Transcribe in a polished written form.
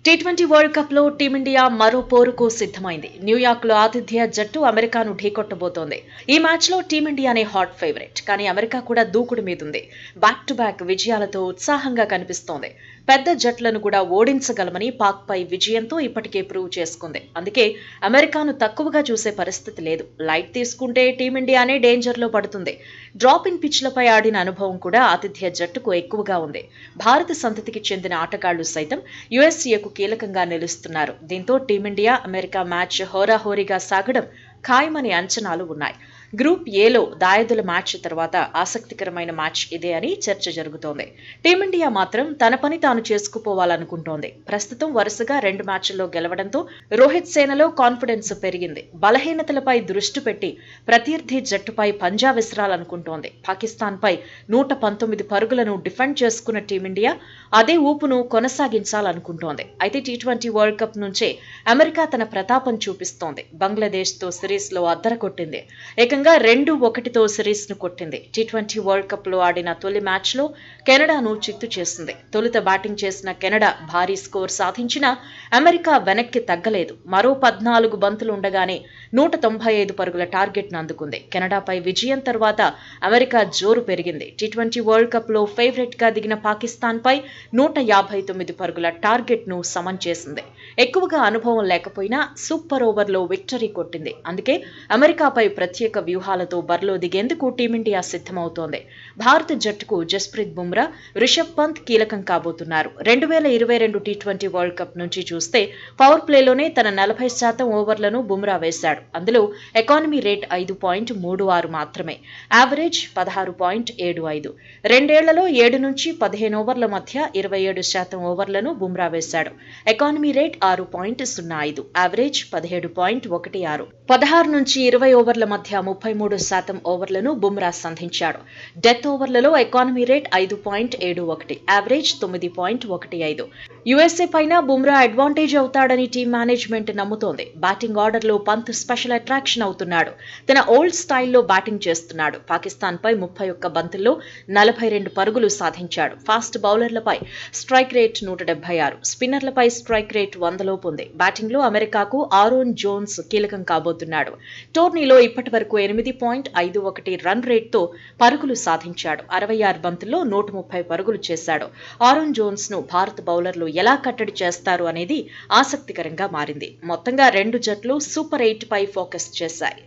T20 world cup లో team India మరో పోరుకు సిద్ధమైంది. న్యూయార్క్ లో ఆతిథ్య జట్టు అమెరికాను ఢీకొట్టబోతోంది. ఈ మ్యాచ్ లో టీమిండియానే హాట్ ఫేవరెట్. కానీ అమెరికా కూడా దూకుడు మీదుంది. బ్యాక్ టు బ్యాక్ విజయాలతో ఉత్సాహంగా కనిపిస్తోంది. పెద్ద జట్లను కూడా ఓడించగలమని పాక్ పై విజయంతో ఇప్పటికే ప్రూవ్ చేసుకుంది. అందుకే అమెరికాను తక్కువగా చూసే పరిస్థితి లేదు. లైట్ తీసుకుంటే టీమిండియానే డేంజర్ లో పడుతుంది. డ్రాప్ ఇన్ పిచ్లపై ఆడిన అనుభవం కూడా ఆతిథ్య జట్టుకు ఎక్కువగా ఉంది. భారత సంతతికి చెందిన ఆటగాళ్లు సైతం యుఎస్ఏకు కీలకంగా నిలుస్తున్నారు. దీంతో టీమిండియా అమెరికా మ్యాచ్ హోరాహోరీగా సాగడం ఖాయమని అంచనాలు ఉన్నాయి. గ్రూప్ ఏలో దాయదుల మ్యాచ్ తర్వాత ఆసక్తికరమైన మ్యాచ్ ఇదే అని చర్చ జరుగుతోంది. టీమిండియా మాత్రం తన పని తాను చేసుకుపోవాలనుకుంటోంది. ప్రస్తుతం వరుసగా 2 మ్యాచ్ల్లో గెలవడంతో రోహిత్ సేనలో కాన్ఫిడెన్స్ పెరిగింది. బలహీనతలపై దృష్టి పెట్టి ప్రత్యర్థి జట్టుపై పంజా విసరాలనుకుంటోంది. పాకిస్తాన్ పై 119 పరుగులను డిఫెండ్ చేసుకున్న టీమిండియా అదే ఊపును కొనసాగించాలనుకుంటోంది. అయితే టీ20 వరల్డ్ కప్ నుంచే అమెరికా తన ప్రతాపం చూపిస్తోంది. బంగ్లాదేశ్ తో సిరీస్ లో అద్దరకొట్టింది. ఏకంగా 2-1తో సిరీస్ ను కొట్టింది. టీ20 వరల్డ్ కప్ లో ఆడిన తొలి మ్యాచ్ లో కెనడాను చిత్తు చేసింది. తొలుత బ్యాటింగ్ చేసిన కెనడా భారీ స్కోర్ సాధించినా అమెరికా వెనక్కి తగ్గలేదు. మరో 14 బంతులుండగానే 195 పరుగుల టార్గెట్ ను అందుకుంది. కెనడాపై విజయం తర్వాత అమెరికా జోరు పెరిగింది. టీ20 వరల్డ్ కప్ లో ఫేవరెట్ గా దిగిన పాకిస్తాన్ పై 159 పరుగుల టార్గెట్ ను సమన్ చేసింది. ఎక్కువగా అనుభవం లేకపోయినా సూపర్ ఓవర్ లో విక్టరీ కొట్టింది. అందుకే అమెరికాపై ప్రత్యేక వ్యూహాలతో బరిలో దిగేందుకు టీమిండియా సిద్ధమవుతోంది. భారత జట్టుకు జస్ప్రీత్ బుమ్రా, రిషబ్ పంత్ కీలకం కాబోతున్నారు. 2022 టీ20 వరల్డ్ కప్ నుంచి చూస్తే పవర్ ప్లేలోనే తన 40% ఓవర్లను బుమ్రా వేశాడు. అందులో ఎకానమీ రేట్ 5.36 మాత్రమే. యావరేజ్ 16.75. రెండేళ్లలో 7 నుంచి 15 ఓవర్ల మధ్య 27% ఓవర్లను బుమ్రా వేశాడు. Economy rate 6.05. యావరేజ్ 17.16. 16 నుంచి 20 ఓవర్ల మధ్య 33% ఓవర్లను బుమ్రా సంధించాడు. డెత్ ఓవర్లలో ఎకానమీ రేట్ 5.71. యావరేజ్ 9.15. యుఎస్ఏ పైన బుమ్రా అడ్వాంటేజ్ అవుతాడని టీం మేనేజ్మెంట్ నమ్ముతోంది. బ్యాటింగ్ ఆర్డర్ లో పంత్ స్పెషల్ అట్రాక్షన్ అవుతున్నాడు. తన ఓల్డ్ స్టైల్లో బ్యాటింగ్ చేస్తున్నాడు. పాకిస్తాన్ పై 31 బంతుల్లో 42 పరుగులు సాధించాడు. ఫాస్ట్ బౌలర్లపై స్ట్రైక్ రేట్ 176. స్పిన్నర్లపై స్ట్రైక్ రేట్ 100 లోపు ఉంది. బ్యాటింగ్ లో అమెరికాకు ఆరోన్ జోన్స్ కీలకం కాబోతున్నాడు. టోర్నీలో ఇప్పటి వరకు 8.51 రన్ రేట్ తో పరుగులు సాధించాడు. 66 బంతుల్లో 130 పరుగులు చేశాడు. ఆరోన్ జోన్స్ ను భారత బౌలర్లు ఎలా కట్టడి చేస్తారు అనేది ఆసక్తికరంగా మారింది. మొత్తంగా 2 జట్లు సూపర్ 8 పై ఫోకస్ చేశాయి.